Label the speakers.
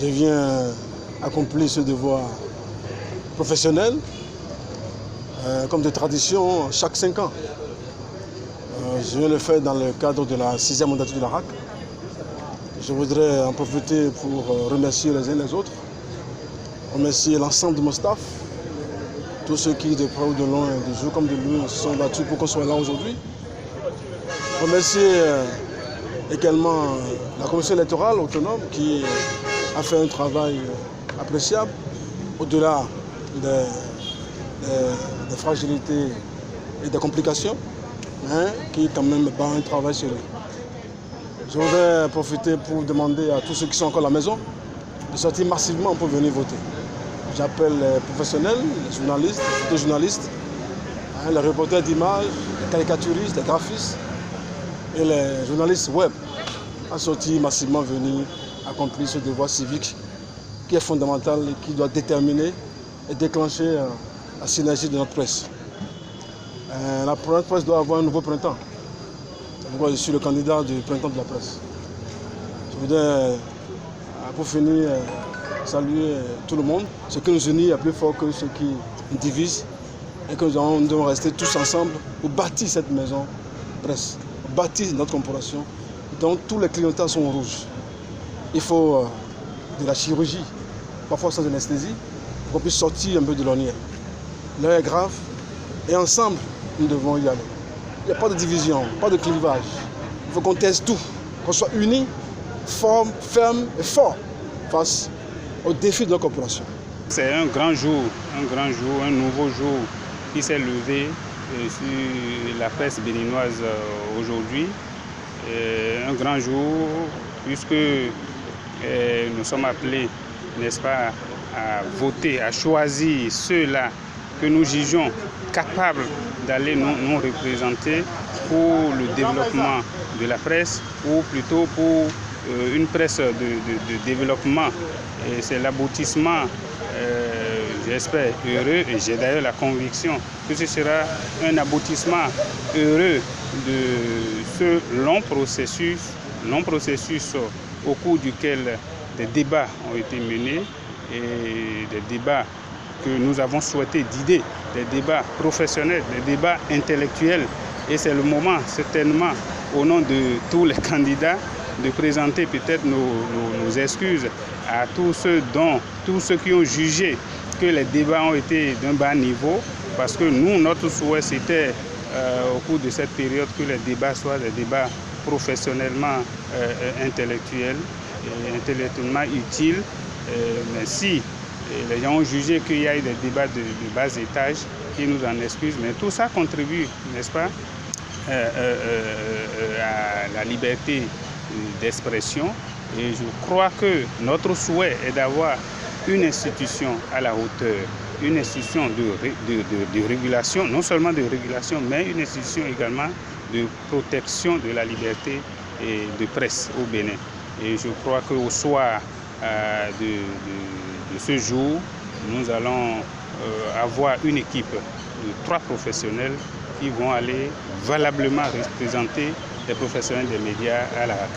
Speaker 1: Je viens accomplir ce devoir professionnel, comme de tradition, chaque 5 ans. Je viens le faire dans le cadre de la 6e mandature de la RAC. Je voudrais en profiter pour remercier les uns les autres, remercier l'ensemble de mon staff, tous ceux qui, de près ou de loin, de jour comme de nuit, se sont battus pour qu'on soit là aujourd'hui. Remercier également la commission électorale autonome qui a fait un travail appréciable au-delà des fragilités et des complications, qui quand même bat un travail sérieux. Je voudrais profiter pour demander à tous ceux qui sont encore à la maison de sortir massivement pour venir voter. J'appelle les professionnels, les journalistes, les photojournalistes, les reporters d'images, les caricaturistes, les graphistes et les journalistes web à sortir massivement venir accomplir ce devoir civique qui est fondamental et qui doit déterminer et déclencher la synergie de notre presse. La presse doit avoir un nouveau printemps. Je suis le candidat du printemps de la presse. Je voudrais, pour finir, saluer tout le monde. Ce qui nous unit est plus fort que ce qui nous divise et que nous devons rester tous ensemble pour bâtir cette maison presse, pour bâtir notre corporation dont tous les clientèles sont rouges. Il faut de la chirurgie, parfois sans anesthésie, pour qu'on puisse sortir un peu de l'ornière. L'heure est grave et ensemble, nous devons y aller. Il n'y a pas de division, pas de clivage. Il faut qu'on teste tout, qu'on soit unis, ferme et fort face aux défis de la corporation.
Speaker 2: C'est un grand jour, un nouveau jour qui s'est levé sur la presse béninoise aujourd'hui. Un grand jour puisque nous sommes appelés, n'est-ce pas, à voter, à choisir ceux-là que nous jugeons capables d'aller nous représenter pour le développement de la presse, ou plutôt pour une presse de développement. Et c'est l'aboutissement, j'espère, heureux, et j'ai d'ailleurs la conviction que ce sera un aboutissement heureux de ce long processus au cours duquel des débats ont été menés, et des débats que nous avons souhaité d'idées, des débats professionnels, des débats intellectuels. Et c'est le moment, certainement, au nom de tous les candidats, de présenter peut-être nos excuses à tous ceux qui ont jugé que les débats ont été d'un bas niveau, parce que nous, notre souhait, c'était au cours de cette période que les débats soient des débats professionnellement intellectuels et intellectuellement utiles. Mais si les gens ont jugé qu'il y a eu des débats de bas étage, ils nous en excusent, mais tout ça contribue, n'est-ce pas, à la liberté d'expression. Et je crois que notre souhait est d'avoir une institution à la hauteur, une institution de régulation, non seulement de régulation, mais une institution également de protection de la liberté et de presse au Bénin. Et je crois qu'au soir de ce jour, nous allons avoir une équipe de 3 professionnels qui vont aller valablement représenter les professionnels des médias à la RAC.